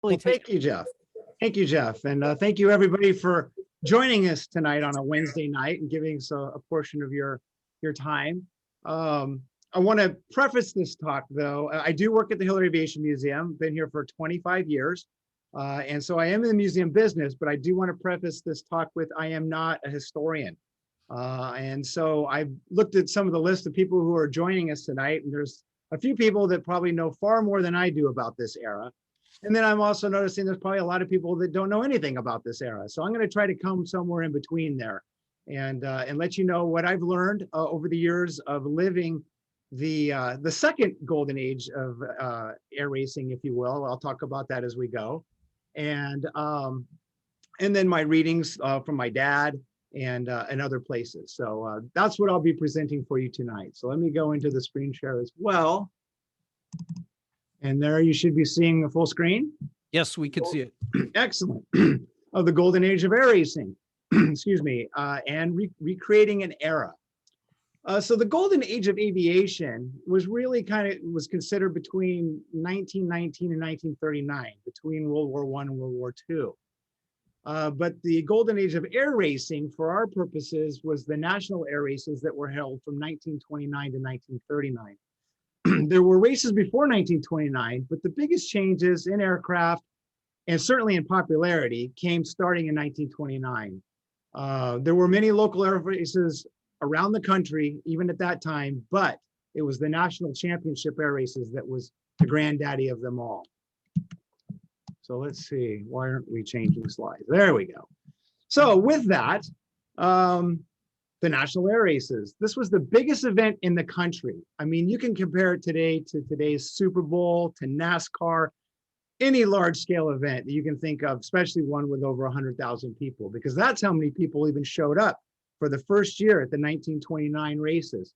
Well, thank you, Jeff. Thank you, Jeff. And thank you, everybody, for joining us tonight on a Wednesday night and giving us a portion of your time. I want to preface this talk, though. I do work at the Hillary Aviation Museum, been here for 25 years. And so I am in the museum business, but I do want to preface this talk with I am not a historian. And so I've looked at some of the list of people who are joining us tonight, and there's a few people that probably know far more than I do about this era. And then I'm also noticing there's probably a lot of people that don't know anything about this era. So I'm going to try to come somewhere in between there and let you know what I've learned over the years of living the second golden age of air racing, if you will. I'll talk about that as we go. And then my readings from my dad and other places. So that's what I'll be presenting for you tonight. So let me go into the screen share as well. And there you should be seeing the full screen. Yes, we can see it. Excellent. Of the golden age of air racing, excuse me, and recreating an era. So the golden age of aviation was really was considered between 1919 and 1939, between World War I and World War II. But the golden age of air racing, for our purposes, was the national air races that were held from 1929 to 1939. There were races before 1929, but the biggest changes in aircraft and certainly in popularity came starting in 1929. There were many local air races around the country, even at that time, but it was the national championship air races that was the granddaddy of them all. So let's see, why aren't we changing slides? There we go. So with that, the national air races. This was the biggest event in the country. I mean, you can compare it today to today's Super Bowl, to NASCAR, any large scale event that you can think of, especially one with over 100,000 people, because that's how many people even showed up for the first year at the 1929 races,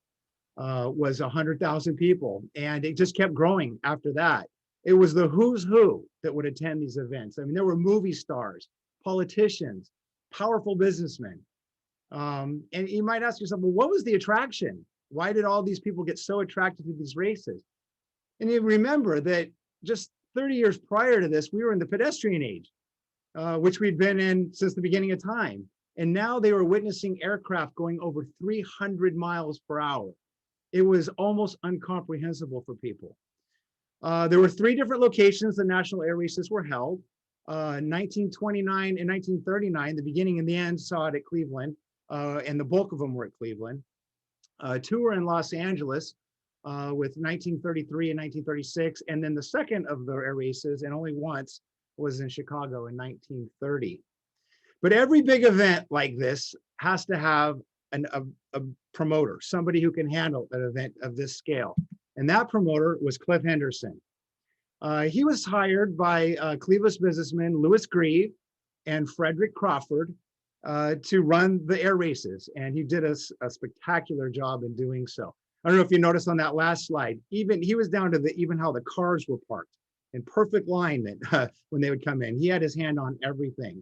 was 100,000 people. And it just kept growing after that. It was the who's who that would attend these events. I mean, there were movie stars, politicians, powerful businessmen. And you might ask yourself, well, what was the attraction? Why did all these people get so attracted to these races? And you remember that just 30 years prior to this, we were in the pedestrian age, which we'd been in since the beginning of time. And now they were witnessing aircraft going over 300 miles per hour. It was almost incomprehensible for people. There were 3 different locations the national air races were held. 1929 and 1939, the beginning and the end saw it at Cleveland. And the bulk of them were at Cleveland. 2 were in Los Angeles with 1933 and 1936. And then the second of the air races, and only once, was in Chicago in 1930. But every big event like this has to have a promoter, somebody who can handle an event of this scale. And that promoter was Cliff Henderson. He was hired by Cleveland's businessmen Louis Grieve and Frederick Crawford to run the air races. And he did a spectacular job in doing so. I don't know if you noticed on that last slide, even he was down to even how the cars were parked in perfect alignment when they would come in. He had his hand on everything.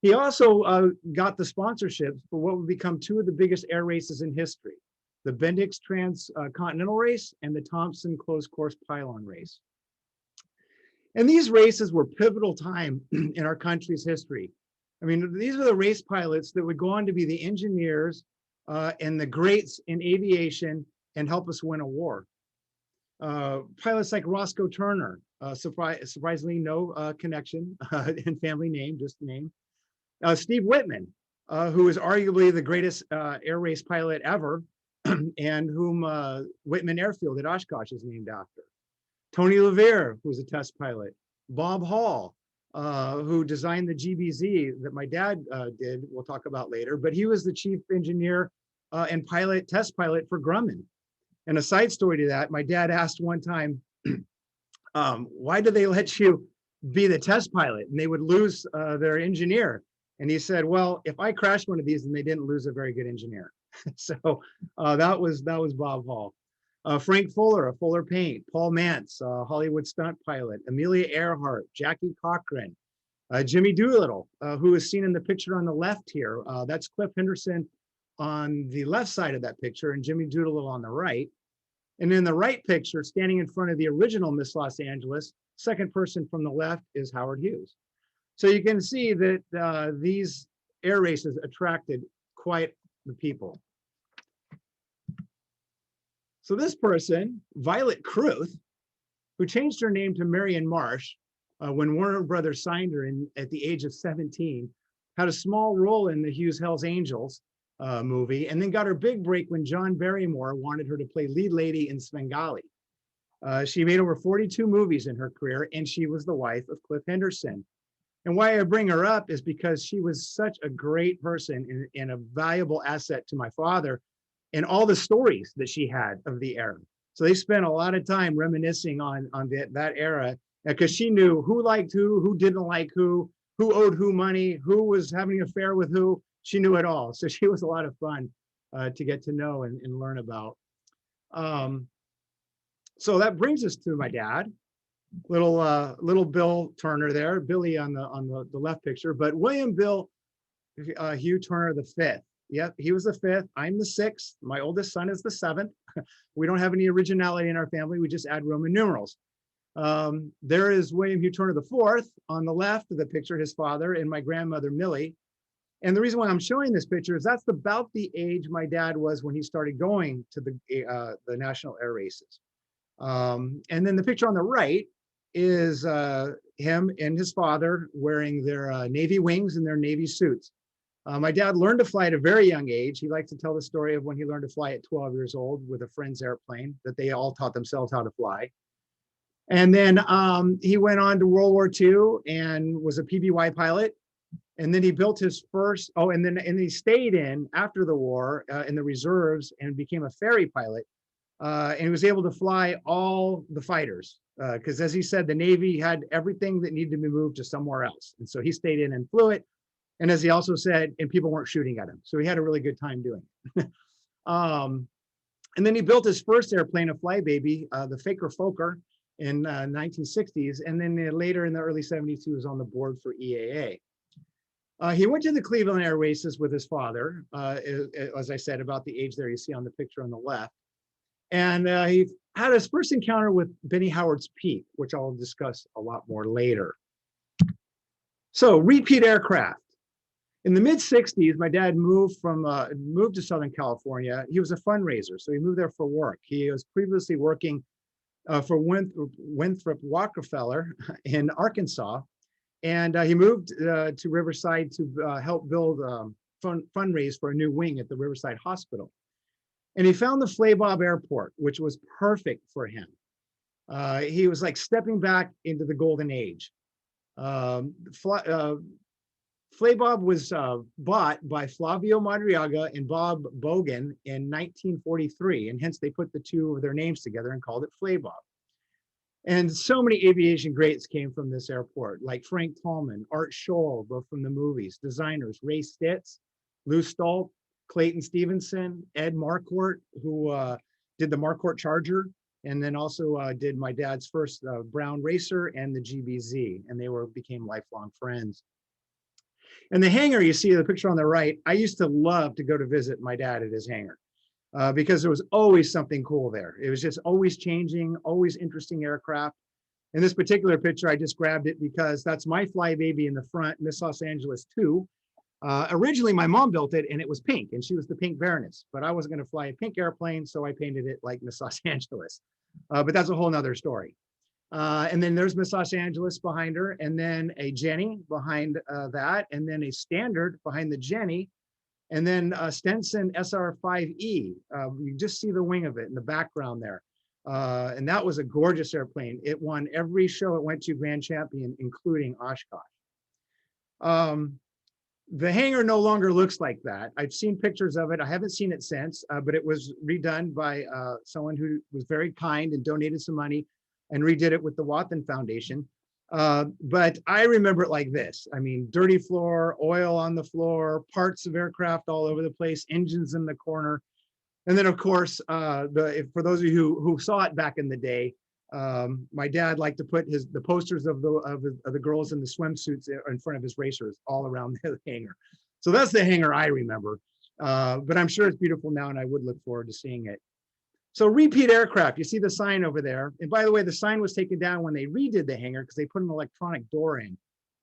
He also got the sponsorships for what would become 2 of the biggest air races in history, the Bendix Transcontinental Race and the Thompson Closed Course Pylon Race. And these races were pivotal time in our country's history. I mean, these are the race pilots that would go on to be the engineers and the greats in aviation and help us win a war. Pilots like Roscoe Turner, surprisingly no connection and family name, just the name. Steve Whitman, who is arguably the greatest air race pilot ever, and whom Whitman Airfield at Oshkosh is named after. Tony LeVere, who was a test pilot. Bob Hall, who designed the GBZ that my dad did, we'll talk about later, but he was the chief engineer and test pilot for Grumman. And a side story to that, my dad asked one time, why do they let you be the test pilot? And they would lose their engineer. And he said, well, if I crashed one of these, then they didn't lose a very good engineer. So that was Bob Hall. Frank Fuller of Fuller Paint, Paul Mantz, Hollywood stunt pilot, Amelia Earhart, Jackie Cochran, Jimmy Doolittle, who is seen in the picture on the left here. That's Cliff Henderson on the left side of that picture and Jimmy Doolittle on the right. And in the right picture, standing in front of the original Miss Los Angeles, second person from the left is Howard Hughes. So you can see that these air races attracted quite the people. So this person, Violet Kruth, who changed her name to Marion Marsh when Warner Brothers signed her at the age of 17, had a small role in the Hughes Hell's Angels movie, and then got her big break when John Barrymore wanted her to play lead lady in Svengali. She made over 42 movies in her career, and she was the wife of Cliff Henderson. And why I bring her up is because she was such a great person and a valuable asset to my father and all the stories that she had of the era. So they spent a lot of time reminiscing on that era because she knew who liked who didn't like who owed who money, who was having an affair with who. She knew it all. So she was a lot of fun to get to know and learn about. So that brings us to my dad. Little Bill Turner there, Billy on the left picture, but William Bill Hugh Turner the fifth. Yep, he was the fifth. I'm the sixth. My oldest son is the seventh. We don't have any originality in our family. We just add Roman numerals. There is William Hugh Turner the fourth on the left of the picture, his father, and my grandmother Millie. And the reason why I'm showing this picture is that's about the age my dad was when he started going to the national air races. And then the picture on the right is him and his father wearing their Navy wings and their Navy suits. My dad learned to fly at a very young age. He likes to tell the story of when he learned to fly at 12 years old with a friend's airplane that they all taught themselves how to fly. And then he went on to World War II and was a PBY pilot. And then he built his first, and he stayed in after the war in the reserves and became a ferry pilot. And he was able to fly all the fighters because, as he said, the Navy had everything that needed to be moved to somewhere else. And so he stayed in and flew it. And as he also said, and people weren't shooting at him. So he had a really good time doing it. And then he built his first airplane, a Flybaby, the Faker Fokker in 1960s. And then later in the early 70s, he was on the board for EAA. He went to the Cleveland Air Races with his father, as I said, about the age there you see on the picture on the left. And he had his first encounter with Benny Howard's Peak, which I'll discuss a lot more later. So repeat aircraft. In the mid 60s, my dad moved to Southern California. He was a fundraiser, so he moved there for work. He was previously working for Winthrop Rockefeller in Arkansas. And he moved to Riverside to help build fundraise for a new wing at the Riverside Hospital. And he found the Flaybob Airport, which was perfect for him. He was like stepping back into the golden age. Flaybob was bought by Flavio Madriaga and Bob Bogan in 1943, and hence they put the two of their names together and called it Flaybob. And so many aviation greats came from this airport, like Frank Tallman, Art Scholl, both from the movies, designers, Ray Stitz, Lou Stolt, Clayton Stevenson, Ed Marquardt, who did the Marquardt Charger, and then also did my dad's first Brown Racer and the GBZ, and they became lifelong friends. And the hangar, you see the picture on the right, I used to love to go to visit my dad at his hangar because there was always something cool there. It was just always changing, always interesting aircraft. In this particular picture, I just grabbed it because that's my Flybaby in the front, Miss Los Angeles 2. Originally, my mom built it and it was pink and she was the pink Baroness, but I wasn't going to fly a pink airplane, so I painted it like Miss Los Angeles. But that's a whole nother story. And then there's Miss Los Angeles behind her, and then a Jenny behind that, and then a Standard behind the Jenny, and then a Stenson SR-5E. You just see the wing of it in the background there. And that was a gorgeous airplane. It won every show it went to, Grand Champion, including Oshkosh. The hangar no longer looks like that. I've seen pictures of it. I haven't seen it since, but it was redone by someone who was very kind and donated some money and redid it with the Wathen Foundation. But I remember it like this. I mean, dirty floor, oil on the floor, parts of aircraft all over the place, engines in the corner. And then of course, for those of you who saw it back in the day, my dad liked to put the posters of the girls in the swimsuits in front of his racers all around the hangar. So that's the hangar I remember. But I'm sure it's beautiful now and I would look forward to seeing it. So repeat aircraft, you see the sign over there. And by the way, the sign was taken down when they redid the hangar because they put an electronic door in.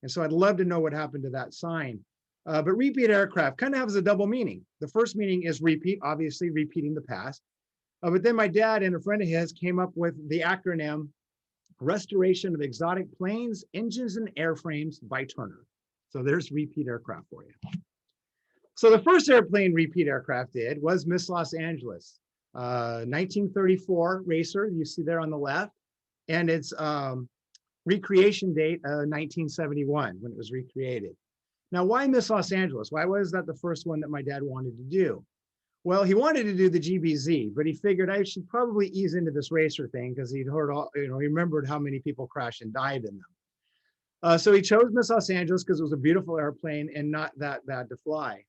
And so I'd love to know what happened to that sign. But repeat aircraft kind of has a double meaning. The first meaning is repeat, obviously repeating the past. But then my dad and a friend of his came up with the acronym Restoration of Exotic Planes, Engines, and Airframes by Turner. So there's repeat aircraft for you. So the first airplane repeat aircraft did was Miss Los Angeles. 1934 racer, you see there on the left, and its recreation date 1971 when it was recreated. Now, why Miss Los Angeles? Why was that the first one that my dad wanted to do? Well, he wanted to do the GBZ, but he figured I should probably ease into this racer thing because he'd heard all, he remembered how many people crashed and died in them. So he chose Miss Los Angeles because it was a beautiful airplane and not that bad to fly.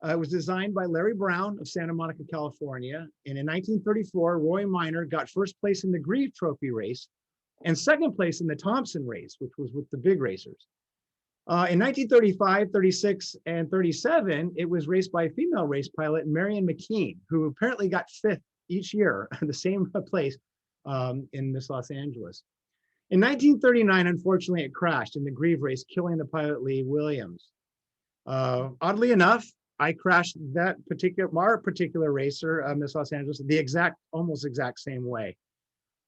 It was designed by Larry Brown of Santa Monica, California. And in 1934, Roy Minor got first place in the Grieve Trophy race and second place in the Thompson race, which was with the big racers. In 1935, 36, and 37, it was raced by a female race pilot, Marion McKean, who apparently got fifth each year, the same place in Miss Los Angeles. In 1939, unfortunately, it crashed in the Grieve race, killing the pilot Lee Williams. Oddly enough, I crashed that particular racer, Miss Los Angeles, the almost exact same way.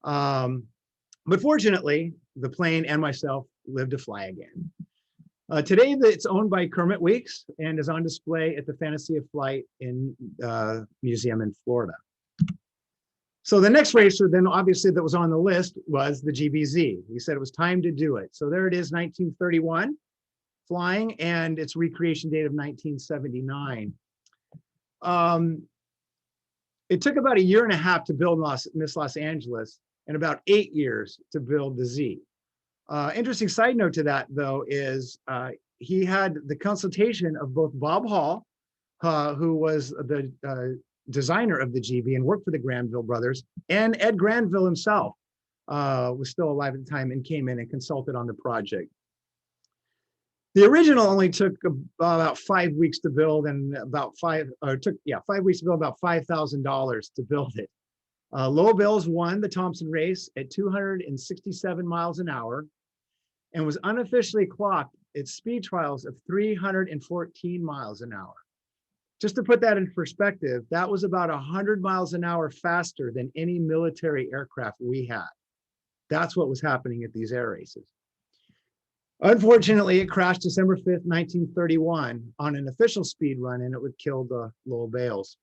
But fortunately, the plane and myself lived to fly again. Today, it's owned by Kermit Weeks and is on display at the Fantasy of Flight Museum in Florida. So the next racer then obviously that was on the list was the GBZ. He said it was time to do it. So there it is, 1931. Flying, and its recreation date of 1979. It took about 1.5 years to build Miss Los Angeles and about 8 years to build the Z. Interesting side note to that, though, is he had the consultation of both Bob Hall, who was the designer of the GB and worked for the Granville brothers, and Ed Granville himself was still alive at the time and came in and consulted on the project. The original only took about 5 weeks to build, and took 5 weeks to build, about $5,000 to build it. Lowell Bills won the Thompson race at 267 miles an hour and was unofficially clocked at speed trials of 314 miles an hour. Just to put that in perspective, that was about 100 miles an hour faster than any military aircraft we had. That's what was happening at these air races. Unfortunately, it crashed December 5th, 1931 on an official speed run, and it would kill the Lowell Bales.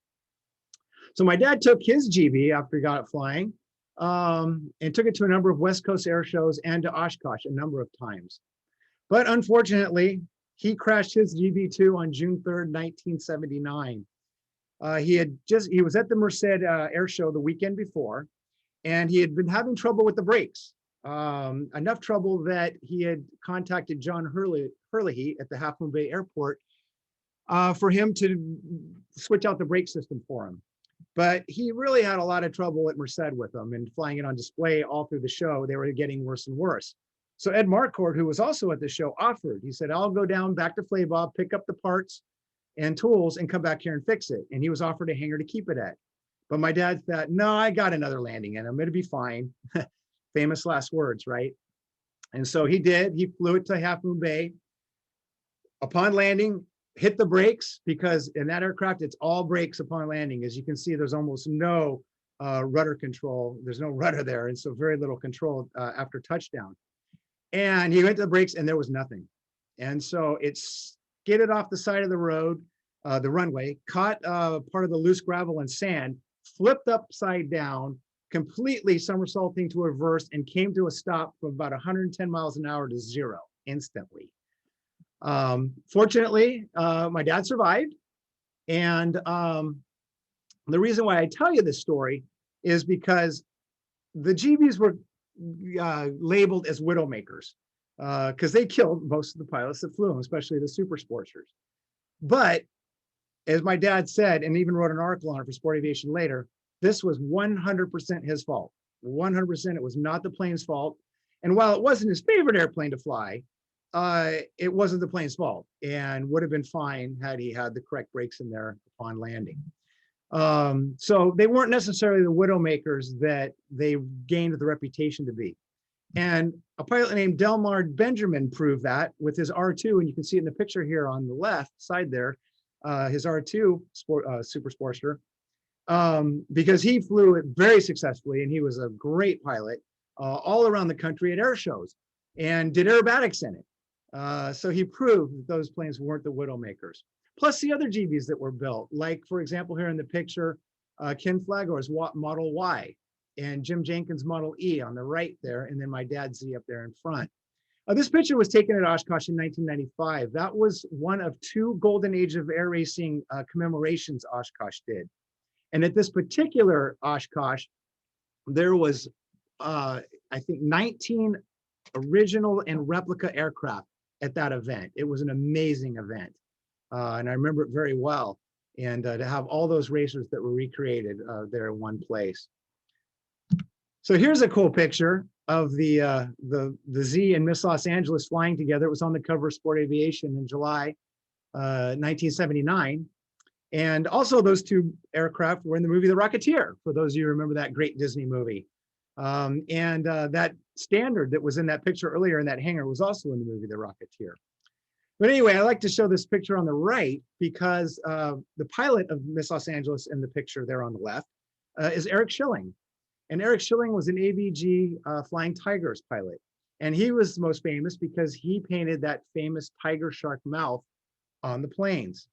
So my dad took his GB after he got it flying and took it to a number of West Coast air shows and to Oshkosh a number of times. But unfortunately, he crashed his GB2 on June 3rd, 1979. He was at the Merced Air Show the weekend before, and he had been having trouble with the brakes. Enough trouble that he had contacted John Hurley at the Half Moon Bay Airport for him to switch out the brake system for him. But he really had a lot of trouble at Merced with them and flying it on display all through the show. They were getting worse and worse. So Ed Marquardt, who was also at the show, offered. He said, I'll go down back to Flaybob, pick up the parts and tools and come back here and fix it. And he was offered a hangar to keep it at. But my dad thought, no, I got another landing and I'm going to be fine. Famous last words, right? And so he did. He flew it to Half Moon Bay. Upon landing, hit the brakes, because in that aircraft, it's all brakes upon landing. As you can see, there's almost no rudder control. There's no rudder there. And so very little control after touchdown. And he went to the brakes and there was nothing. And so it skidded off the side of the road, the runway, caught part of the loose gravel and sand, flipped upside down, completely somersaulting to reverse, and came to a stop from about 110 miles an hour to 0 instantly. Fortunately, my dad survived. And the reason why I tell you this story is because the GBs were labeled as widowmakers because they killed most of the pilots that flew them, especially the super sportsters. But as my dad said, and even wrote an article on it for Sport Aviation later, this was 100% his fault. 100%, it was not the plane's fault. And while it wasn't his favorite airplane to fly, it wasn't the plane's fault and would have been fine had he had the correct brakes in there upon landing. So they weren't necessarily the widowmakers that they gained the reputation to be. And a pilot named Delmar Benjamin proved that with his R2, and you can see it in the picture here on the left side there, his R2 Super Sportster, because he flew it very successfully, and he was a great pilot all around the country at air shows and did aerobatics in it. So he proved that those planes weren't the widowmakers. Plus the other GBs that were built, like, for example, here in the picture, Ken Flagor's Model Y and Jim Jenkins' Model E on the right there, and then my dad's Z up there in front. This picture was taken at Oshkosh in 1995. That was one of 2 Golden Age of Air Racing commemorations Oshkosh did. And at this particular Oshkosh, there was, I think, 19 original and replica aircraft at that event. It was an amazing event. And I remember it very well. And to have all those racers that were recreated there in one place. So here's a cool picture of the Z and Miss Los Angeles flying together. It was on the cover of Sport Aviation in July 1979. And also those 2 aircraft were in the movie The Rocketeer, for those of you who remember that great Disney movie. That standard that was in that picture earlier in that hangar was also in the movie The Rocketeer. But anyway, I like to show this picture on the right because the pilot of Miss Los Angeles in the picture there on the left is Eric Schilling. And Eric Schilling was an ABG Flying Tigers pilot. And he was most famous because he painted that famous tiger shark mouth on the planes.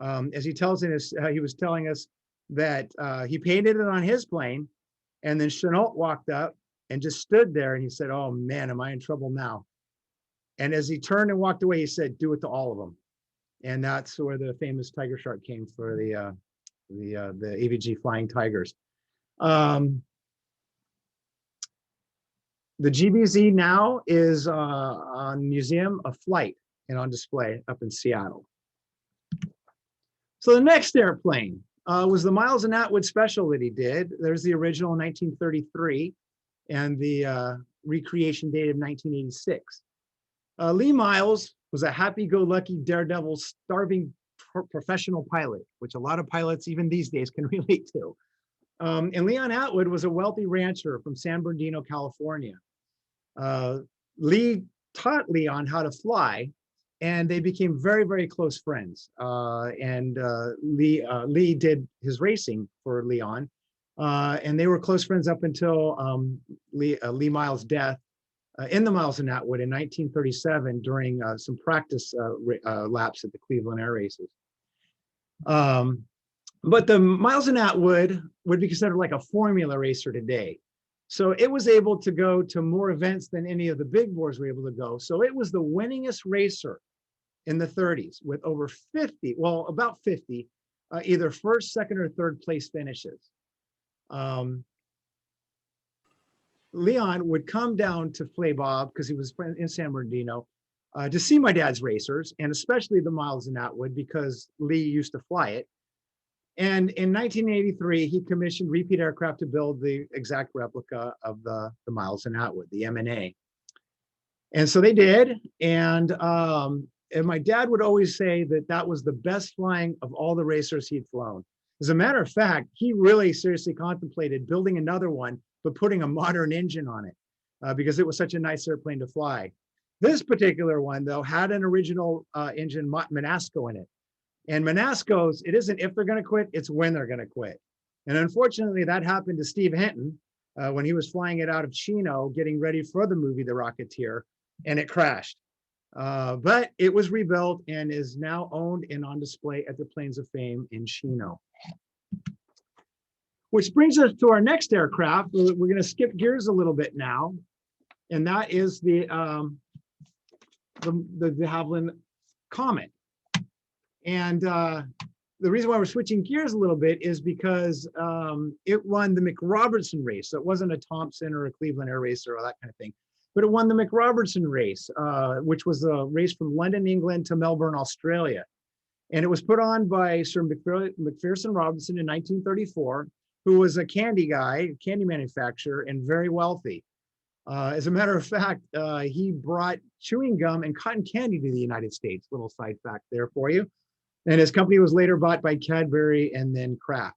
As he tells in his, he was telling us that he painted it on his plane, and then Chenault walked up and just stood there, and he said, "Oh man, am I in trouble now?" And as he turned and walked away, he said, "Do it to all of them." And that's where the famous tiger shark came for the AVG Flying Tigers. The GBZ now is on Museum of Flight and on display up in Seattle. So the next airplane was the Miles and Atwood special that he did. There's the original in 1933 and the recreation date of 1986. Lee Miles was a happy-go-lucky, daredevil, starving professional pilot, which a lot of pilots even these days can relate to. And Leon Atwood was a wealthy rancher from San Bernardino, California. Lee taught Leon how to fly, and they became very, very close friends. Lee did his racing for Leon, and they were close friends up until Lee Miles' death in the Miles and Atwood in 1937 during some practice laps at the Cleveland Air Races. But the Miles and Atwood would be considered like a formula racer today. So it was able to go to more events than any of the big bores were able to go. So it was the winningest racer in the 30s with over 50, well, about 50, either first, second, or third place finishes. Leon would come down to Flaybob because he was in San Bernardino to see my dad's racers, and especially the Miles and Atwood because Lee used to fly it. And in 1983, he commissioned Repeat Aircraft to build the exact replica of the Miles and Atwood, the M&A. And so they did. And my dad would always say that that was the best flying of all the racers he'd flown. As a matter of fact, he really seriously contemplated building another one, but putting a modern engine on it because it was such a nice airplane to fly. This particular one, though, had an original engine Monasco in it. And Monasco's, it isn't if they're going to quit, it's when they're going to quit. And unfortunately, that happened to Steve Hinton when he was flying it out of Chino, getting ready for the movie The Rocketeer, and it crashed. But it was rebuilt and is now owned and on display at the Plains of Fame in Chino. Which brings us to our next aircraft. We're going to skip gears a little bit now, and that is the de Havilland Comet. And the reason why we're switching gears a little bit is because it won the McRobertson race. So it wasn't a Thompson or a Cleveland Air Racer or that kind of thing, but it won the McRobertson race, which was a race from London, England to Melbourne, Australia. And it was put on by Sir Macpherson Robinson in 1934, who was a candy guy, candy manufacturer, and very wealthy. As a matter of fact, he brought chewing gum and cotton candy to the United States. Little side fact there for you. And his company was later bought by Cadbury and then Kraft.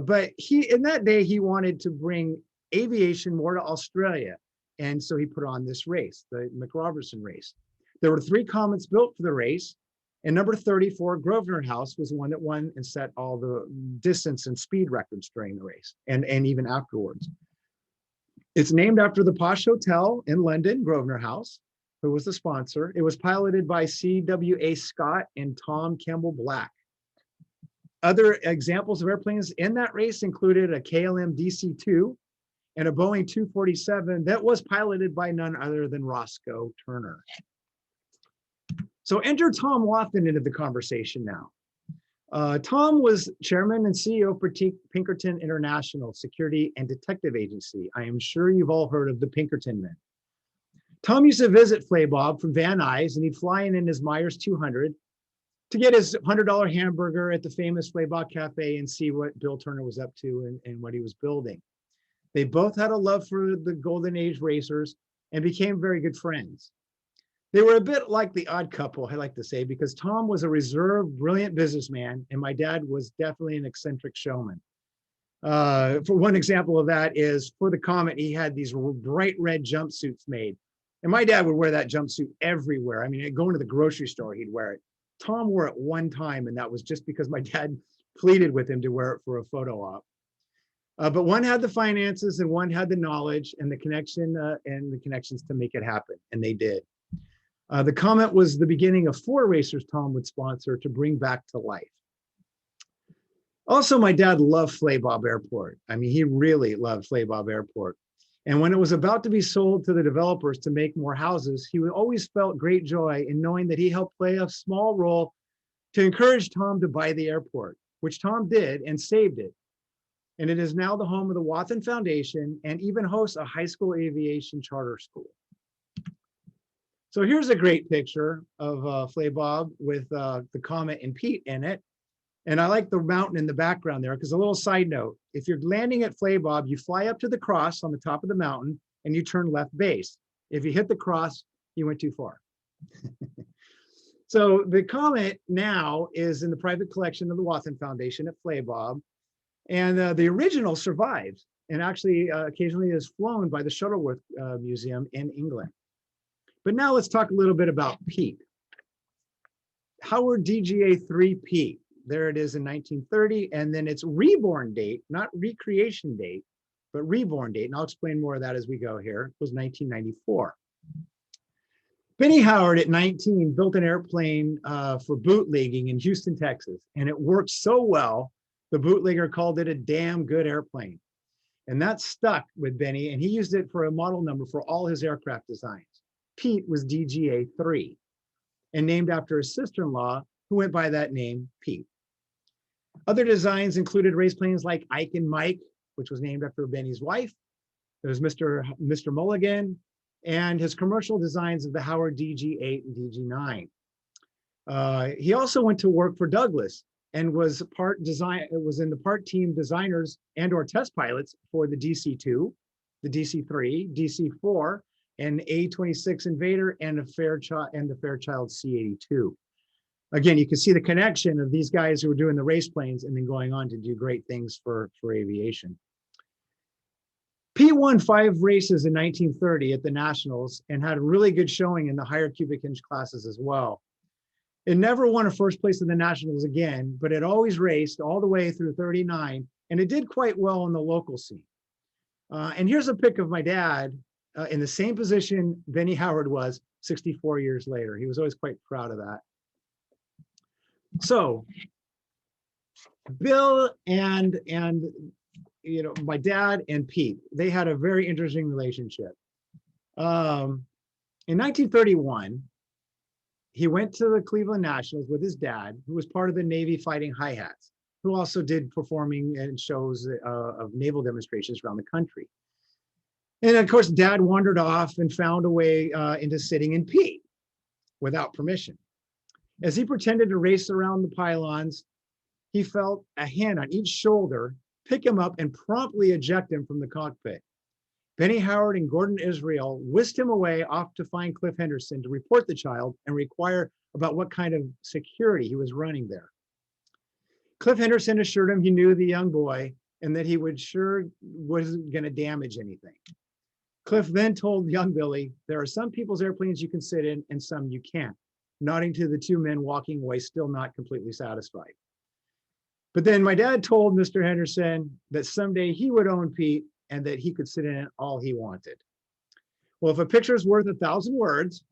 But in that day, he wanted to bring aviation more to Australia. And so he put on this race, the McRobertson race. There were 3 comets built for the race. And number 34, Grosvenor House, was the one that won and set all the distance and speed records during the race and even afterwards. It's named after the posh hotel in London, Grosvenor House, who was the sponsor. It was piloted by C.W.A. Scott and Tom Campbell Black. Other examples of airplanes in that race included a KLM DC-2 and a Boeing 247 that was piloted by none other than Roscoe Turner. So enter Tom Wathen into the conversation now. Tom was chairman and CEO for Pinkerton International Security and Detective Agency. I am sure you've all heard of the Pinkerton men. Tom used to visit Flaybob from Van Nuys, and he'd fly in his Myers 200 to get his $100 hamburger at the famous Flaybob Cafe and see what Bill Turner was up to and what he was building. They both had a love for the Golden Age racers and became very good friends. They were a bit like the odd couple, I like to say, because Tom was a reserved, brilliant businessman, and my dad was definitely an eccentric showman. For one example of that is for the Comet, he had these bright red jumpsuits made. And my dad would wear that jumpsuit everywhere. I mean, going to the grocery store, he'd wear it. Tom wore it one time, and that was just because my dad pleaded with him to wear it for a photo op. But one had the finances and one had the knowledge and the connection and the connections to make it happen, and they did. The Comet was the beginning of 4 racers Tom would sponsor to bring back to life. Also, my dad loved Flaybob Airport. I mean, he really loved Flaybob Airport. And when it was about to be sold to the developers to make more houses, he always felt great joy in knowing that he helped play a small role to encourage Tom to buy the airport, which Tom did and saved it. And it is now the home of the Wathen Foundation and even hosts a high school aviation charter school. So here's a great picture of Flaybob with the Comet and Pete in it. And I like the mountain in the background there, because a little side note, if you're landing at Flaybob, you fly up to the cross on the top of the mountain and you turn left base. If you hit the cross, you went too far. So the Comet now is in the private collection of the Wathen Foundation at Flaybob. And the original survives and actually occasionally is flown by the Shuttleworth Museum in England. But now let's talk a little bit about Pete. Howard DGA-3 Pete. There it is in 1930, and then its reborn date, not recreation date, but reborn date, and I'll explain more of that as we go here, was 1994. Benny Howard at 19 built an airplane for bootlegging in Houston, Texas, and it worked so well, the bootlegger called it a damn good airplane. And that stuck with Benny, and he used it for a model number for all his aircraft designs. Pete was DGA-3 and named after his sister-in-law who went by that name, Pete. Other designs included race planes like Ike and Mike, which was named after Benny's wife. There was Mr. Mulligan, and his commercial designs of the Howard DG-8 and DG-9. He also went to work for Douglas and was in the part team designers and or test pilots for the DC-2, the DC-3, DC-4, and A-26 Invader and the Fairchild C-82. Again, you can see the connection of these guys who were doing the race planes and then going on to do great things for aviation. Pete won 5 races in 1930 at the Nationals and had a really good showing in the higher cubic inch classes as well. It never won a first place in the Nationals again, but it always raced all the way through 39, and it did quite well in the local scene. And here's a pic of my dad in the same position Benny Howard was 64 years later. He was always quite proud of that. So Bill and my dad and Pete, they had a very interesting relationship. In 1931, he went to the Cleveland Nationals with his dad, who was part of the Navy Fighting Hi-Hats, who also did performing and shows of naval demonstrations around the country. And of course, Dad wandered off and found a way into sitting in Pete without permission. As he pretended to race around the pylons, he felt a hand on each shoulder pick him up and promptly eject him from the cockpit. Benny Howard and Gordon Israel whisked him away off to find Cliff Henderson to report the child and inquire about what kind of security he was running there. Cliff Henderson assured him he knew the young boy and that he wasn't going to damage anything. Cliff then told young Billy, there are some people's airplanes you can sit in and some you can't, nodding to the two men walking away, still not completely satisfied. But then my dad told Mr. Henderson that someday he would own Pete and that he could sit in it all he wanted. Well, if a picture is worth 1,000 words,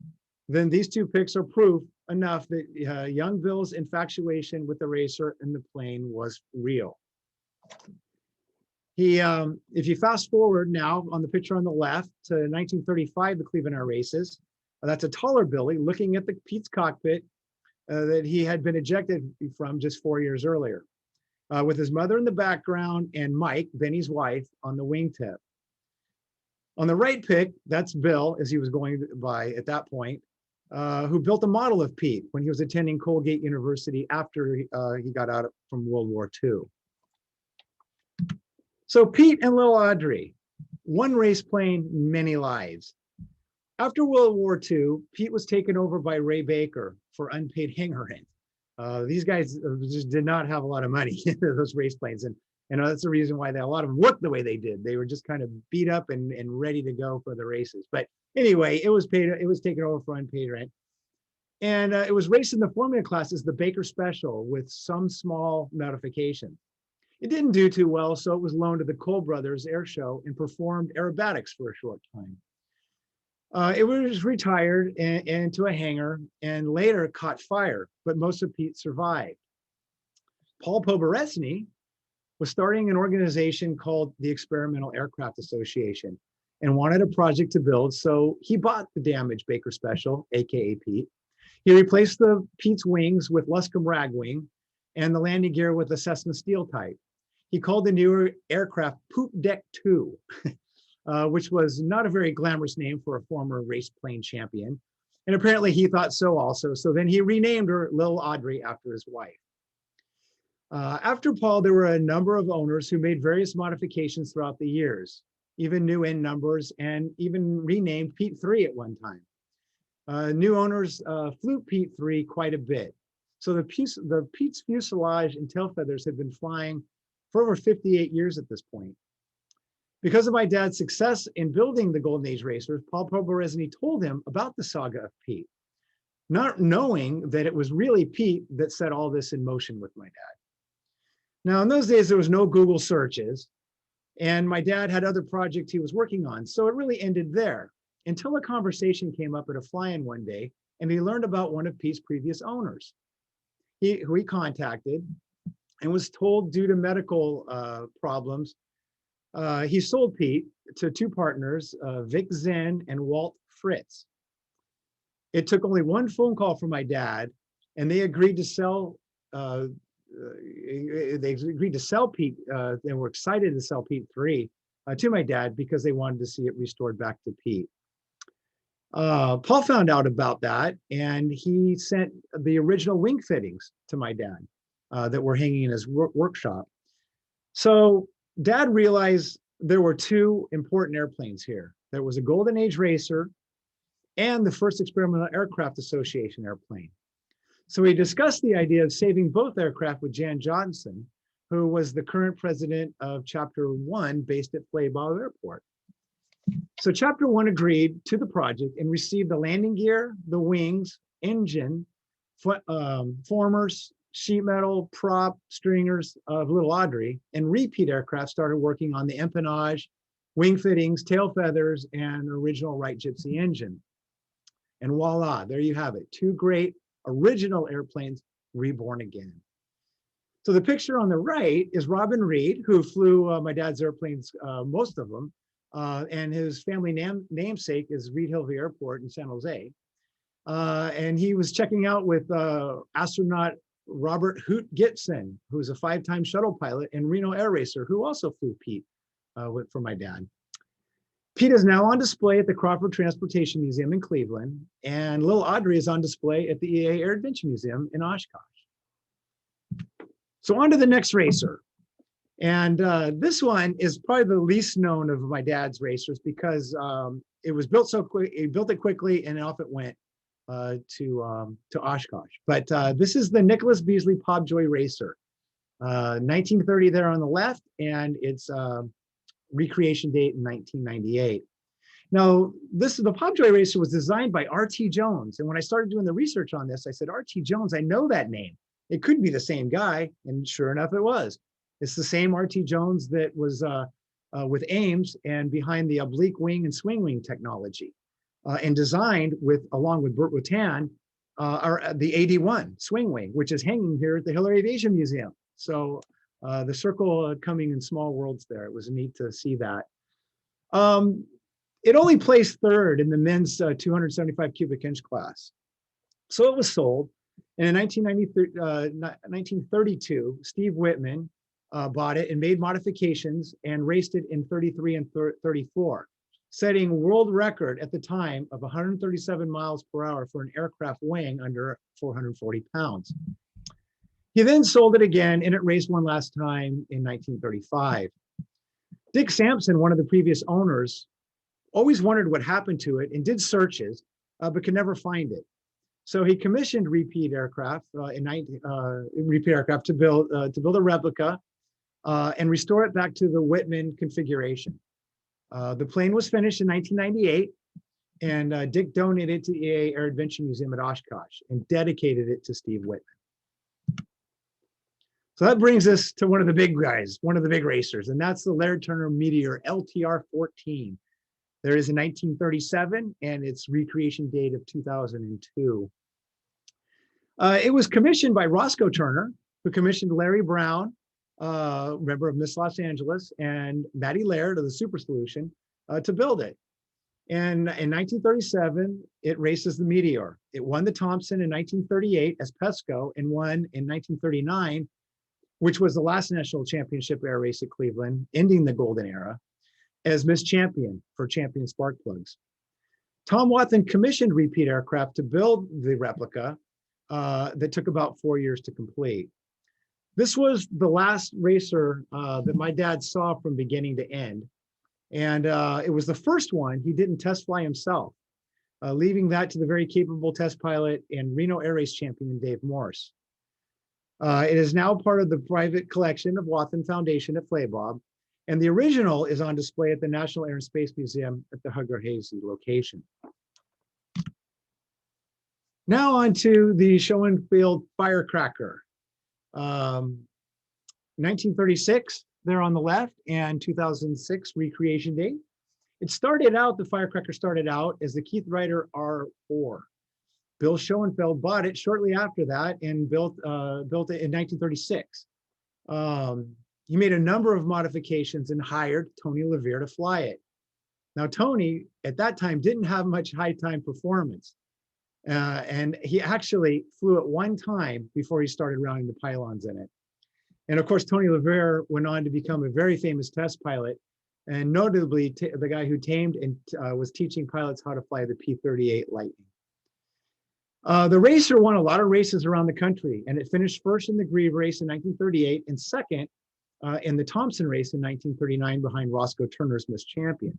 then these two pics are proof enough that young Bill's infatuation with the racer and the plane was real. If you fast forward now on the picture on the left to 1935, the Cleveland Air Races, that's a taller Billy looking at the Pete's cockpit that he had been ejected from just 4 years earlier, with his mother in the background and Mike, Benny's wife, on the wingtip. On the right pic, that's Bill, as he was going by at that point, who built a model of Pete when he was attending Colgate University after he got out from World War II. So Pete and Little Audrey, one race plane, many lives. After World War II, Pete was taken over by Ray Baker for unpaid hangar rent. These guys just did not have a lot of money, those race planes. And that's the reason why a lot of them looked the way they did. They were just kind of beat up and ready to go for the races. But anyway, it was taken over for unpaid rent. And it was raced in the Formula classes, the Baker Special, with some small modifications. It didn't do too well, so it was loaned to the Cole Brothers Air Show and performed aerobatics for a short time. It was retired into a hangar and later caught fire, but most of Pete survived. Paul Poborezny was starting an organization called the Experimental Aircraft Association and wanted a project to build, so he bought the damaged Baker Special, aka Pete. He replaced the Pete's wings with Luscombe ragwing and the landing gear with a Cessna steel type. He called the newer aircraft Poop Deck 2, which was not a very glamorous name for a former race plane champion. And apparently he thought so also. So then he renamed her Little Audrey after his wife. After Paul, there were a number of owners who made various modifications throughout the years, even new end numbers and even renamed Pete 3 at one time. New owners flew Pete 3 quite a bit. So the Pete's fuselage and tail feathers had been flying for over 58 years at this point. Because of my dad's success in building the Golden Age racers, Paul Poborezny told him about the saga of Pete, not knowing that it was really Pete that set all this in motion with my dad. Now, in those days, there was no Google searches, and my dad had other projects he was working on, so it really ended there, until a conversation came up at a fly-in one day, and he learned about one of Pete's previous owners, who he contacted, and was told due to medical problems, he sold Pete to two partners, Vic Zen and Walt Fritz. It took only one phone call from my dad, and they agreed to sell. They agreed to sell Pete. They were excited to sell Pete 3 to my dad because they wanted to see it restored back to Pete. Paul found out about that, and he sent the original wing fittings to my dad that were hanging in his workshop. So Dad realized there were two important airplanes here. There was a Golden Age racer and the first Experimental Aircraft Association airplane. So he discussed the idea of saving both aircraft with Jan Johnson, who was the current president of Chapter 1 based at Flaybaugh Airport. So Chapter 1 agreed to the project and received the landing gear, the wings, engine, formers, sheet metal, prop, stringers of Little Audrey, and repeat aircraft started working on the empennage, wing fittings, tail feathers, and original Wright Gypsy engine. And voila, there you have it. Two great original airplanes reborn again. So the picture on the right is Robin Reed, who flew my dad's airplanes, most of them, and his family namesake is Reed Hillview Airport in San Jose. And he was checking out with astronaut Robert Hoot Gibson, who's a 5-time shuttle pilot and Reno air racer, who also flew Pete for my dad. Pete is now on display at the Crawford Transportation Museum in Cleveland, and Little Audrey is on display at the EA Air Adventure Museum in Oshkosh. So on to the next racer. And this one is probably the least known of my dad's racers because it was built so quick, he built it quickly and off it went to Oshkosh. But this is the Nicholas Beasley Pobjoy Racer. 1930 there on the left, and its recreation date in 1998. Now, the Pop Joy Racer was designed by R.T. Jones. And when I started doing the research on this, I said, R.T. Jones, I know that name. It could be the same guy. And sure enough, it was. It's the same R.T. Jones that was with Ames and behind the oblique wing and swing wing technology, and designed along with Burt Rutan, the 81 swing wing, which is hanging here at the Hiller Aviation Museum. So the circle coming in small worlds there. It was neat to see that. It only placed third in the men's 275 cubic inch class. So it was sold. And in 1932, Steve Whitman bought it and made modifications and raced it in 33 and 34, setting world record at the time of 137 miles per hour for an aircraft weighing under 440 pounds. He then sold it again, and it raced one last time in 1935. Dick Sampson, one of the previous owners, always wondered what happened to it and did searches, but could never find it. So he commissioned repeat aircraft to build a replica and restore it back to the Whitman configuration. The plane was finished in 1998, and Dick donated it to the EA Air Adventure Museum at Oshkosh and dedicated it to Steve Whitman. So that brings us to one of the big guys, one of the big racers, and that's the Laird Turner Meteor LTR-14. There is a 1937 and its recreation date of 2002. It was commissioned by Roscoe Turner, who commissioned Larry Brown, member of Miss Los Angeles, and Matty Laird of the Super Solution to build it. And in 1937, it races the Meteor. It won the Thompson in 1938 as Pesco and won in 1939, which was the last national championship air race at Cleveland, ending the golden era, as Miss Champion for Champion Spark Plugs. Tom Wathen commissioned repeat aircraft to build the replica that took about 4 years to complete. This was the last racer that my dad saw from beginning to end. And it was the first one he didn't test fly himself, leaving that to the very capable test pilot and Reno Air Race champion, Dave Morse. It is now part of the private collection of Wathen Foundation at Flaybob, and the original is on display at the National Air and Space Museum at the Hugger-Hazy location. Now on to the Schoenfield firecracker. 1936, there on the left, and 2006 recreation date. The firecracker started out as the Keith Ryder R4. Bill Schoenfield bought it shortly after that and built it in 1936. He made a number of modifications and hired Tony Levere to fly it. Now, Tony, at that time, didn't have much high time performance. And he actually flew it one time before he started rounding the pylons in it. And of course, Tony Levere went on to become a very famous test pilot, and notably the guy who tamed and was teaching pilots how to fly the P-38 Lightning. The racer won a lot of races around the country, and it finished first in the Grieve race in 1938 and second in the Thompson race in 1939 behind Roscoe Turner's Miss Champion.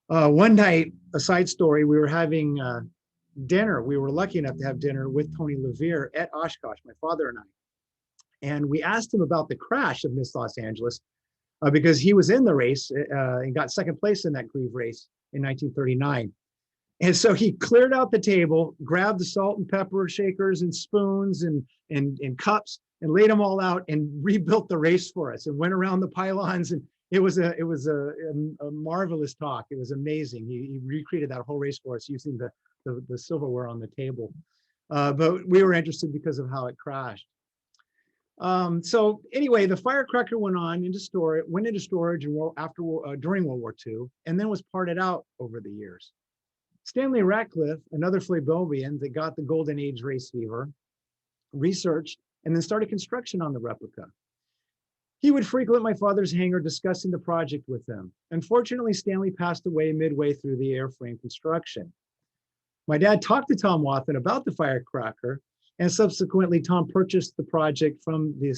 One night, a side story, we were having dinner. We were lucky enough to have dinner with Tony Levere at Oshkosh, my father and I. And we asked him about the crash of Miss Los Angeles because he was in the race and got second place in that Grieve race in 1939. And so he cleared out the table, grabbed the salt and pepper shakers and spoons and cups and laid them all out and rebuilt the race for us and went around the pylons. And it was a marvelous talk. It was amazing. He recreated that whole race for us using the silverware on the table. But we were interested because of how it crashed. So anyway, the firecracker went into storage during World War II, and then was parted out over the years. Stanley Ratcliffe, another Flaybobian that got the golden age race fever, researched and then started construction on the replica. He would frequent my father's hangar discussing the project with them. Unfortunately, Stanley passed away midway through the airframe construction. My dad talked to Tom Wathen about the firecracker, and subsequently Tom purchased the project from the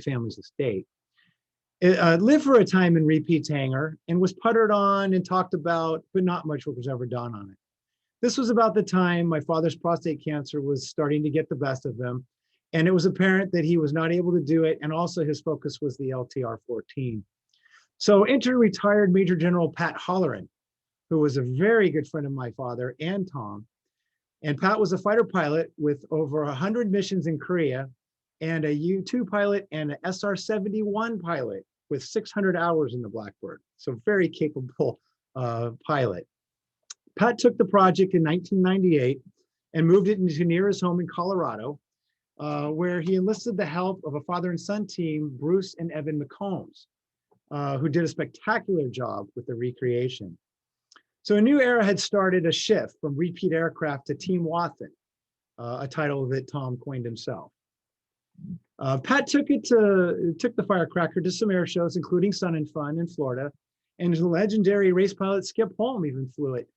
family's estate. It lived for a time in Repeat's hangar and was puttered on and talked about, but not much work was ever done on it. This was about the time my father's prostate cancer was starting to get the best of him, And it was apparent that he was not able to do it. And also his focus was the LTR-14. So enter retired Major General Pat Holleran, who was a very good friend of my father and Tom. And Pat was a fighter pilot with over 100 missions in Korea, and a U-2 pilot and an SR-71 pilot with 600 hours in the Blackbird. So very capable pilot. Pat took the project in 1998 and moved it into near his home in Colorado, where he enlisted the help of a father and son team, Bruce and Evan McCombs, who did a spectacular job with the recreation. So a new era had started, a shift from repeat aircraft to Team Watson, a title that Tom coined himself. Pat took the Firecracker to some air shows, including Sun and Fun in Florida, and the legendary race pilot Skip Holm even flew it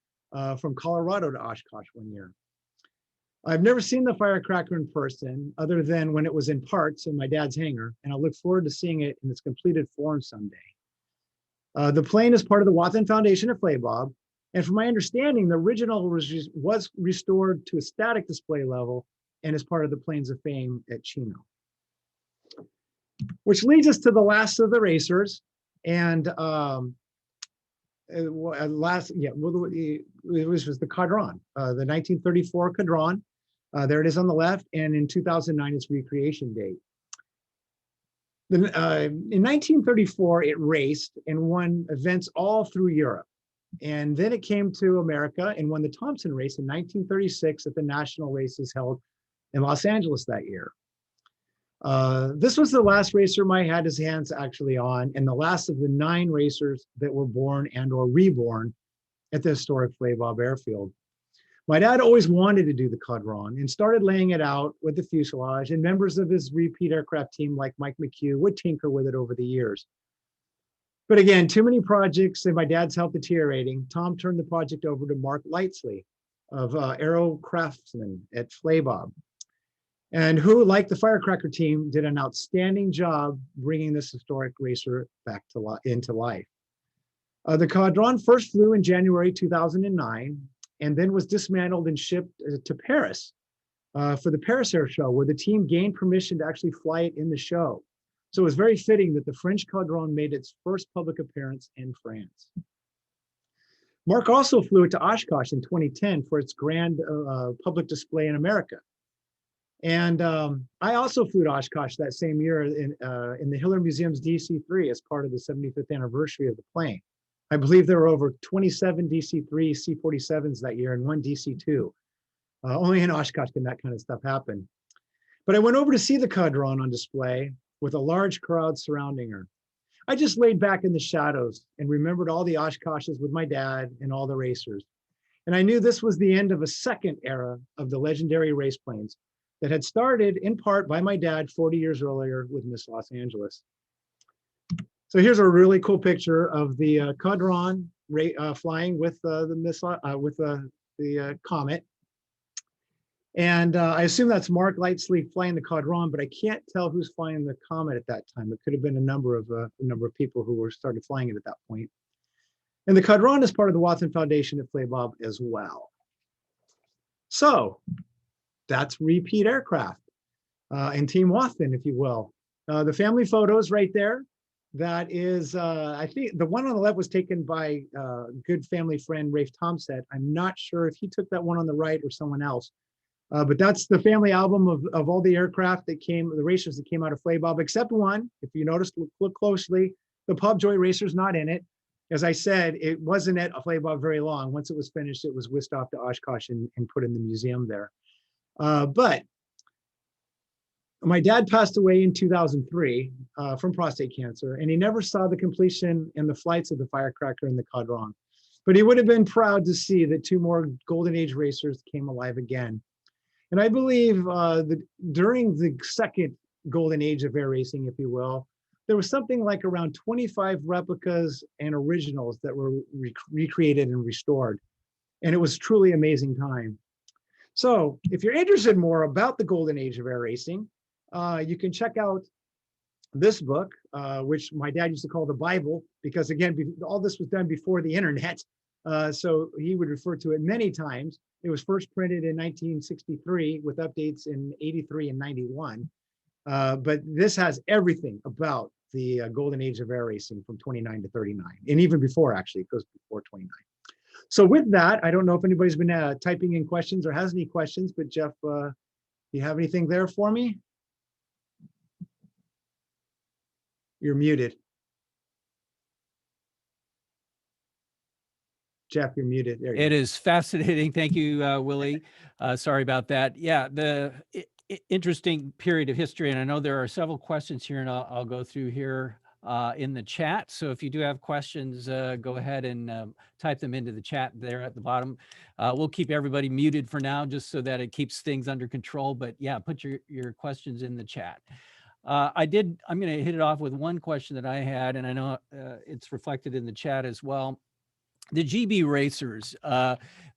from Colorado to Oshkosh one year. I've never seen the Firecracker in person, other than when it was in parts in my dad's hangar, and I look forward to seeing it in its completed form someday. The plane is part of the Watson Foundation at Flaybob, and from my understanding, the original was restored to a static display level and is part of the Planes of Fame at Chino. Which leads us to the last of the racers, and this was the Caudron, the 1934 Caudron. There it is on the left, and in 2009, its recreation date. In 1934, it raced and won events all through Europe. And then it came to America and won the Thompson race in 1936 at the national races held in Los Angeles that year. This was the last racer Mike had his hands actually on, and the last of the 9 racers that were born and or reborn at the historic Flaybob Airfield. My dad always wanted to do the Caudron and started laying it out with the fuselage, and members of his repeat aircraft team like Mike McHugh would tinker with it over the years. But again, too many projects and my dad's health deteriorating. Tom turned the project over to Mark Lightsley of Aero Craftsman at Flaybob, and who, like the Firecracker team, did an outstanding job bringing this historic racer back into life. The Caudron first flew in January 2009, and then was dismantled and shipped to Paris for the Paris Air Show, where the team gained permission to actually fly it in the show. So it was very fitting that the French Caudron made its first public appearance in France. Mark also flew it to Oshkosh in 2010 for its grand public display in America. And I also flew to Oshkosh that same year in the Hiller Museum's DC-3 as part of the 75th anniversary of the plane. I believe there were over 27 DC-3 C-47s that year and 1 DC-2. Only in Oshkosh can that kind of stuff happen. But I went over to see the Caudron on display with a large crowd surrounding her. I just laid back in the shadows and remembered all the Oshkoshes with my dad and all the racers. And I knew this was the end of a second era of the legendary race planes that had started in part by my dad 40 years earlier with Miss Los Angeles. So here's a really cool picture of the Caudron flying with the Comet. And I assume that's Mark Lightsley flying the Caudron, but I can't tell who's flying the Comet at that time. It could have been a number of people who were started flying it at that point. And the Caudron is part of the Watson Foundation at Flaybob as well. So that's repeat aircraft and Team Watson, if you will. The family photos right there. That is, I think the one on the left was taken by good family friend Rafe Tomset. I'm not sure if he took that one on the right or someone else. But that's the family album of all the aircraft that came, the racers that came out of Flaybob, except one. If you notice, look closely, the Pub Joy racer's not in it. As I said, it wasn't at Flaybob very long. Once it was finished, it was whisked off to Oshkosh and put in the museum there. But my dad passed away in 2003 from prostate cancer, and he never saw the completion and the flights of the Firecracker and the Caudron. But he would have been proud to see that 2 more Golden Age racers came alive again. And I believe that during the second Golden Age of air racing, if you will, there was something like around 25 replicas and originals that were recreated and restored. And it was truly amazing time. So if you're interested more about the Golden Age of air racing, you can check out this book, which my dad used to call the Bible, because again, all this was done before the internet. So he would refer to it many times. It was first printed in 1963 with updates in 83 and 91. But this has everything about the golden age of air racing from 29 to 39, and even before, actually, it goes before 29. So with that, I don't know if anybody's been typing in questions or has any questions, but Jeff, do you have anything there for me? You're muted. Jeff, you're muted. There you It go. is fascinating. Thank you, Willie. Sorry about that. Yeah, the interesting period of history. And I know there are several questions here, and I'll go through here in the chat. So if you do have questions, go ahead and type them into the chat there at the bottom. We'll keep everybody muted for now, just so that it keeps things under control. But yeah, put your questions in the chat. I'm going to hit it off with one question that I had, and I know it's reflected in the chat as well. The GB racers,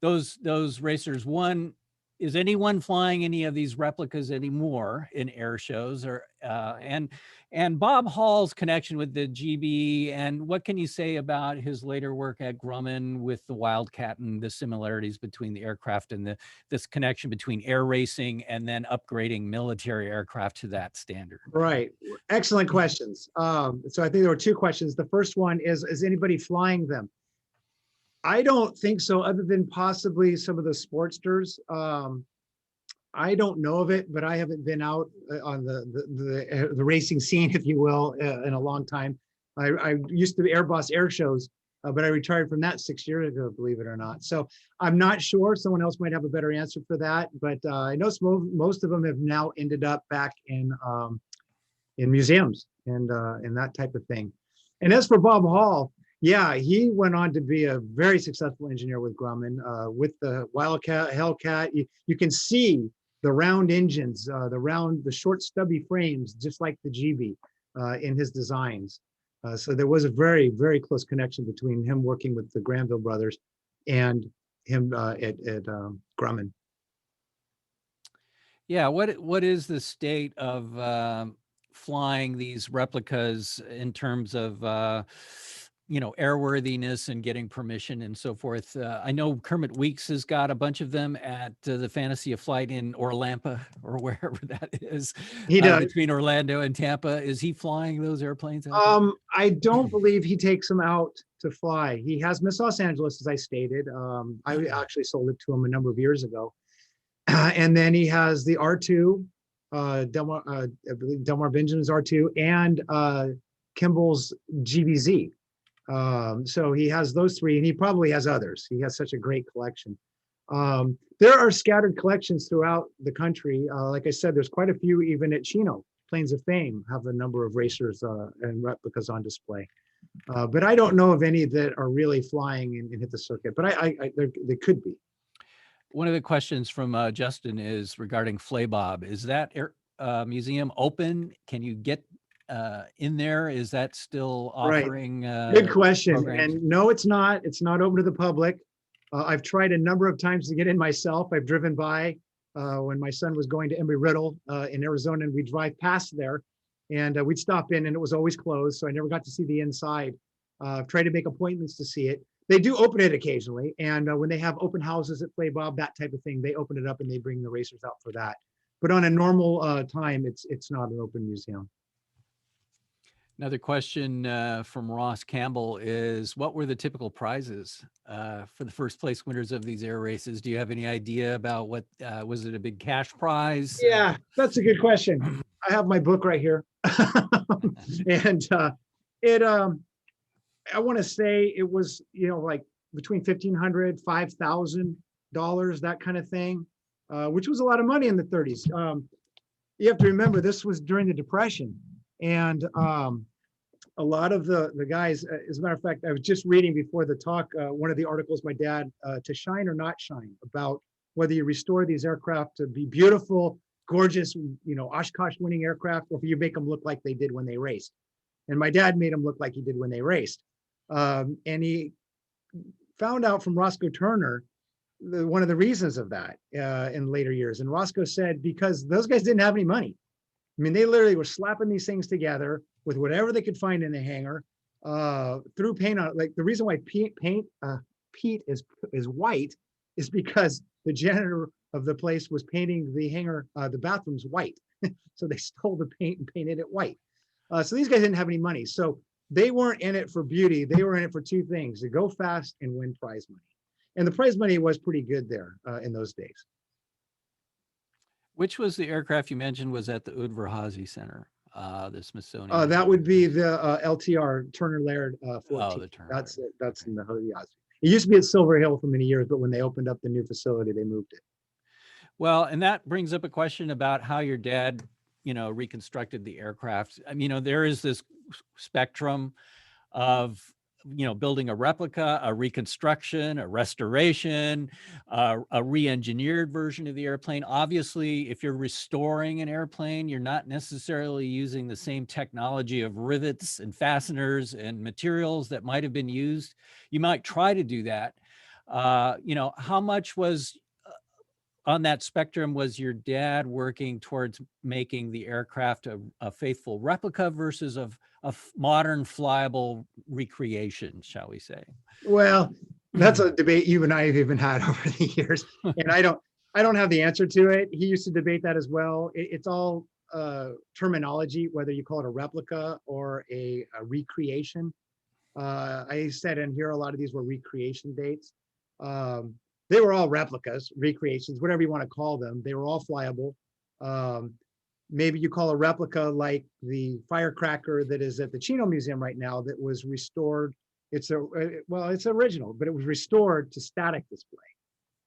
those racers, is anyone flying any of these replicas anymore in air shows, or and Bob Hall's connection with the GB, and what can you say about his later work at Grumman with the Wildcat and the similarities between the aircraft and this connection between air racing and then upgrading military aircraft to that standard? Right. Excellent questions. So I think there were two questions. The first one is anybody flying them? I don't think so, other than possibly some of the Sportsters. I don't know of it, but I haven't been out on the racing scene, if you will, in a long time. I used to airboss air shows, but I retired from that 6 years ago, believe it or not. So I'm not sure. Someone else might have a better answer for that, but I know most of them have now ended up back in museums and that type of thing. And as for Bob Hall, yeah, he went on to be a very successful engineer with Grumman, with the Wildcat, Hellcat. You can see the round engines, the short stubby frames, just like the GB in his designs. So there was a very, very close connection between him working with the Granville brothers and him at Grumman. Yeah, what is the state of flying these replicas in terms of airworthiness and getting permission and so forth? I know Kermit Weeks has got a bunch of them at the Fantasy of Flight in Orlampa, or wherever that is. He does. Between Orlando and Tampa. Is he flying those airplanes out there? I don't believe he takes them out to fly. He has Miss Los Angeles, as I stated. I actually sold it to him a number of years ago. And then he has the R2, I believe Delmar Benjamin's R2, and Kimball's GBZ. So he has those three, and he probably has others. He has such a great collection. There are scattered collections throughout the country. Like I said, there's quite a few even at Chino. Planes of Fame have a number of racers and replicas on display. But I don't know of any that are really flying and hit the circuit, but they could be. One of the questions from Justin is regarding Flaybob. Is that museum open? Can you get in there? Is that still offering? Good question. programs? And no, it's not. It's not open to the public. I've tried a number of times to get in myself. I've driven by when my son was going to Embry-Riddle in Arizona, and we'd drive past there, and we'd stop in, and it was always closed, so I never got to see the inside. Tried to make appointments to see it. They do open it occasionally, and when they have open houses at Flaybob, that type of thing, they open it up and they bring the racers out for that. But on a normal time, it's not an open museum. Another question from Ross Campbell is, what were the typical prizes for the first place winners of these air races? Do you have any idea about what, was it a big cash prize? Yeah, that's a good question. I have my book right here. And I want to say it was, like between $1,500, $5,000, that kind of thing, which was a lot of money in the 30s. You have to remember, this was during the Depression. And a lot of the guys, as a matter of fact, I was just reading before the talk, one of the articles my dad, To Shine or Not Shine, about whether you restore these aircraft to be beautiful, gorgeous, Oshkosh winning aircraft, or if you make them look like they did when they raced. And my dad made them look like he did when they raced. And he found out from Roscoe Turner one of the reasons of that in later years. And Roscoe said, because those guys didn't have any money. I mean, they literally were slapping these things together with whatever they could find in the hangar, threw paint on it. Like the reason why paint peat is white is because the janitor of the place was painting the hangar, the bathrooms white. So they stole the paint and painted it white. So these guys didn't have any money. So they weren't in it for beauty. They were in it for two things: to go fast and win prize money. And the prize money was pretty good there in those days. Which was the aircraft you mentioned was at the Udvar-Hazy Center, the Smithsonian? That would be the LTR, Turner Laird 14. Oh, the Turner That's Laird. it. That's in the Havilland. It used to be at Silver Hill for many years, but when they opened up the new facility, they moved it. Well, and that brings up a question about how your dad, reconstructed the aircraft. I mean, there is this spectrum of, building a replica, a reconstruction, a restoration, a re-engineered version of the airplane. Obviously, if you're restoring an airplane, you're not necessarily using the same technology of rivets and fasteners and materials that might have been used. You might try to do that. How much was on that spectrum was your dad working towards making the aircraft a faithful replica versus a modern flyable recreation, shall we say? Well, that's a debate you and I have even had over the years, and I don't have the answer to it. He used to debate that as well. It's all terminology, whether you call it a replica or a recreation. I said in here a lot of these were recreation dates. They were all replicas, recreations, whatever you want to call them. They were all flyable. Maybe you call a replica like the firecracker that is at the Chino Museum right now that was restored. It's original, but it was restored to static display.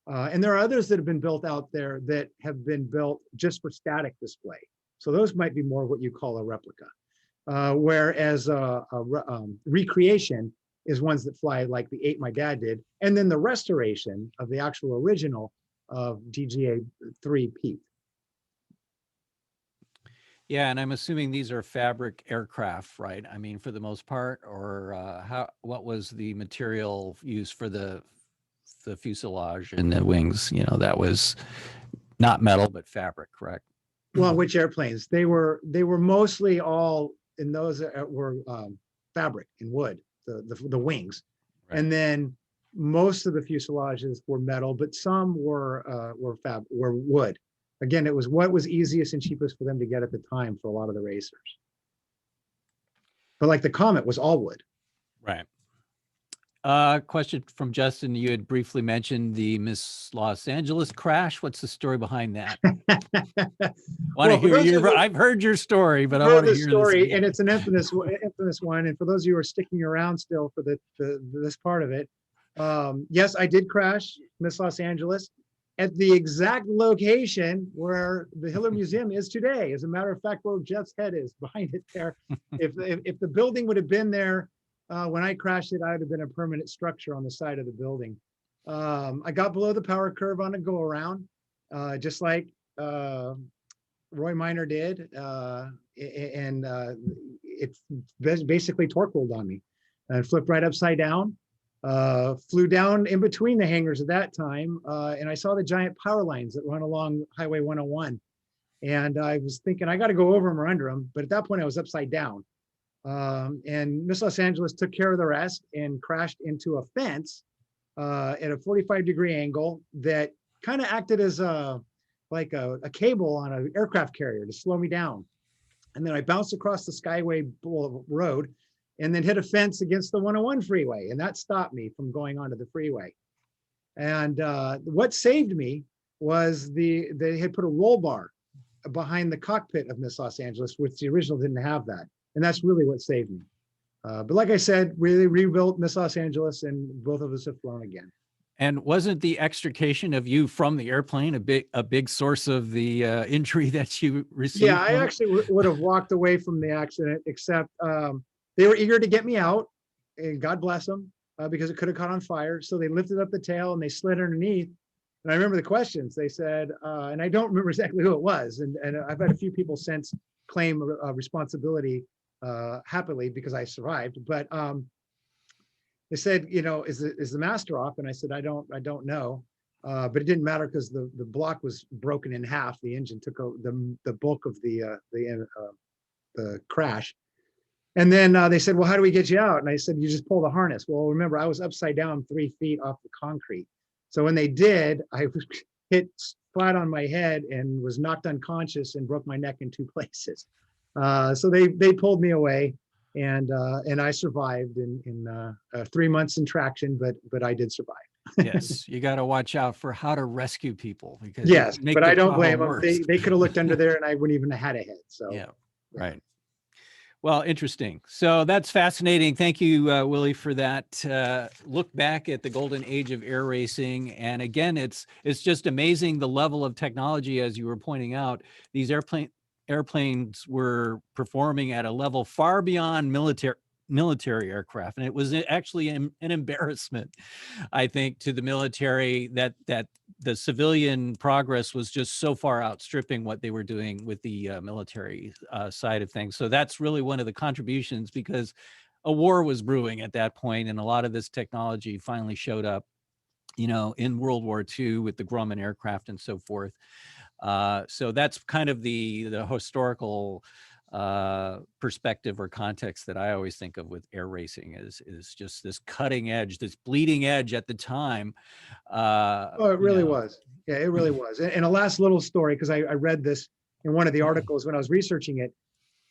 And there are others that have been built out there that have been built just for static display. So those might be more what you call a replica. Whereas recreation is ones that fly like the 8 my dad did. And then the restoration of the actual original of DGA-3 Pete. Yeah, and I'm assuming these are fabric aircraft, right? I mean, for the most part, or what was the material used for the fuselage and the wings? That was not metal, but fabric, correct? Well, which airplanes? They were mostly all in those were fabric and wood, the wings, right. And then most of the fuselages were metal, but some were wood. Again, it was what was easiest and cheapest for them to get at the time for a lot of the racers. But like the Comet was all wood. Right. Question from Justin. You had briefly mentioned the Miss Los Angeles crash. What's the story behind that? I've heard your story, but I want to hear the story. And it's an infamous one. And for those of you who are sticking around still for this part of it, yes, I did crash Miss Los Angeles at the exact location where the Hiller Museum is today. As a matter of fact, where Jeff's head is behind it there. If the building would have been there when I crashed it, I would have been a permanent structure on the side of the building. I got below the power curve on a go around, just like Roy Minor did, and it basically torque rolled on me and flipped right upside down. Flew down in between the hangars at that time, and I saw the giant power lines that run along Highway 101. And I was thinking, I got to go over them or under them. But at that point, I was upside down. And Miss Los Angeles took care of the rest and crashed into a fence at a 45-degree angle that kind of acted as a cable on an aircraft carrier to slow me down. And then I bounced across the Skyway Road and then hit a fence against the 101 freeway. And that stopped me from going onto the freeway. And what saved me was they had put a roll bar behind the cockpit of Miss Los Angeles, which the original didn't have that. And that's really what saved me. But like I said, we rebuilt Miss Los Angeles and both of us have flown again. And wasn't the extrication of you from the airplane a big source of the injury that you received? Yeah, I actually would have walked away from the accident, except they were eager to get me out, and God bless them, because it could have caught on fire. So they lifted up the tail and they slid underneath. And I remember the questions they said, and I don't remember exactly who it was. And I've had a few people since claim responsibility happily because I survived. But they said, is the master off? And I said, I don't know. But it didn't matter because the block was broken in half. The engine took the bulk of the crash. And then they said, well, how do we get you out? And I said, you just pull the harness. Well, remember, I was upside down 3 feet off the concrete. So when they did, I was hit flat on my head and was knocked unconscious and broke my neck in 2 places. So they pulled me away, and I survived in 3 months in traction, but I did survive. Yes, you got to watch out for how to rescue people, because Yes, make but the I don't problem blame them. worse. They could have looked under there and I wouldn't even have had a head. So Yeah, right. Well, interesting. So that's fascinating. Thank you, Willie, for that look back at the golden age of air racing. And again, it's just amazing the level of technology, as you were pointing out. These airplanes were performing at a level far beyond military aircraft, and it was actually an embarrassment, I think, to the military that the civilian progress was just so far outstripping what they were doing with the military side of things. So that's really one of the contributions, because a war was brewing at that point, and a lot of this technology finally showed up, in World War II with the Grumman aircraft and so forth. So that's kind of the historical perspective or context that I always think of with air racing, is just this cutting edge, this bleeding edge at the time. Oh, it really was. Yeah, it really was. And a last little story, because I read this in one of the articles when I was researching it.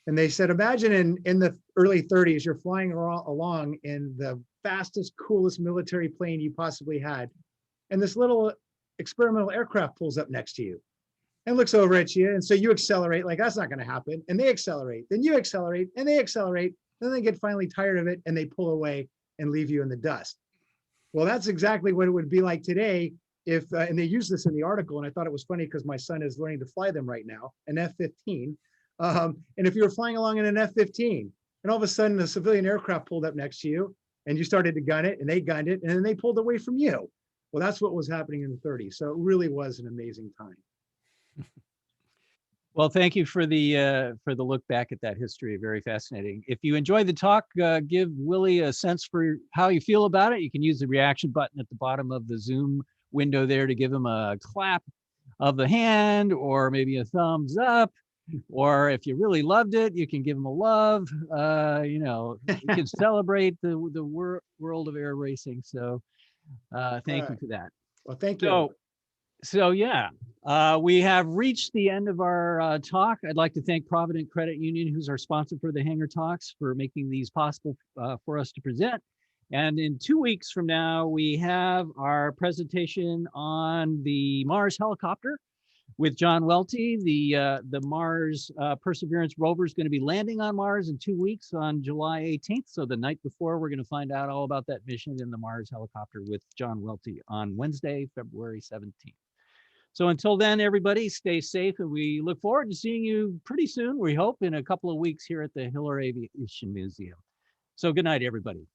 And they said, imagine in the early 30s, you're flying along in the fastest, coolest military plane you possibly had. And this little experimental aircraft pulls up next to you and looks over at you. And so you accelerate, like, that's not going to happen. And they accelerate. Then you accelerate and they accelerate. Then they get finally tired of it and they pull away and leave you in the dust. Well, that's exactly what it would be like today if, and they use this in the article, and I thought it was funny because my son is learning to fly them right now, an F-15. And if you were flying along in an F-15 and all of a sudden a civilian aircraft pulled up next to you and you started to gun it and they gunned it and then they pulled away from you. Well, that's what was happening in the 30s. So it really was an amazing time. Well, thank you for the look back at that history. Very fascinating. If you enjoyed the talk, give Willie a sense for how you feel about it. You can use the reaction button at the bottom of the Zoom window there to give him a clap of the hand, or maybe a thumbs up. Or if you really loved it, you can give him a love. You can celebrate the world of air racing. So thank you for that. Well, thank you. So yeah, we have reached the end of our talk. I'd like to thank Provident Credit Union, who's our sponsor for the Hangar Talks, for making these possible for us to present. And in 2 weeks from now, we have our presentation on the Mars helicopter with John Welty. The Mars Perseverance rover is going to be landing on Mars in 2 weeks on July 18th. So the night before, we're going to find out all about that mission in the Mars helicopter with John Welty on Wednesday, February 17th. So until then, everybody, stay safe, and we look forward to seeing you pretty soon, we hope, in a couple of weeks here at the Hiller Aviation Museum. So good night, everybody.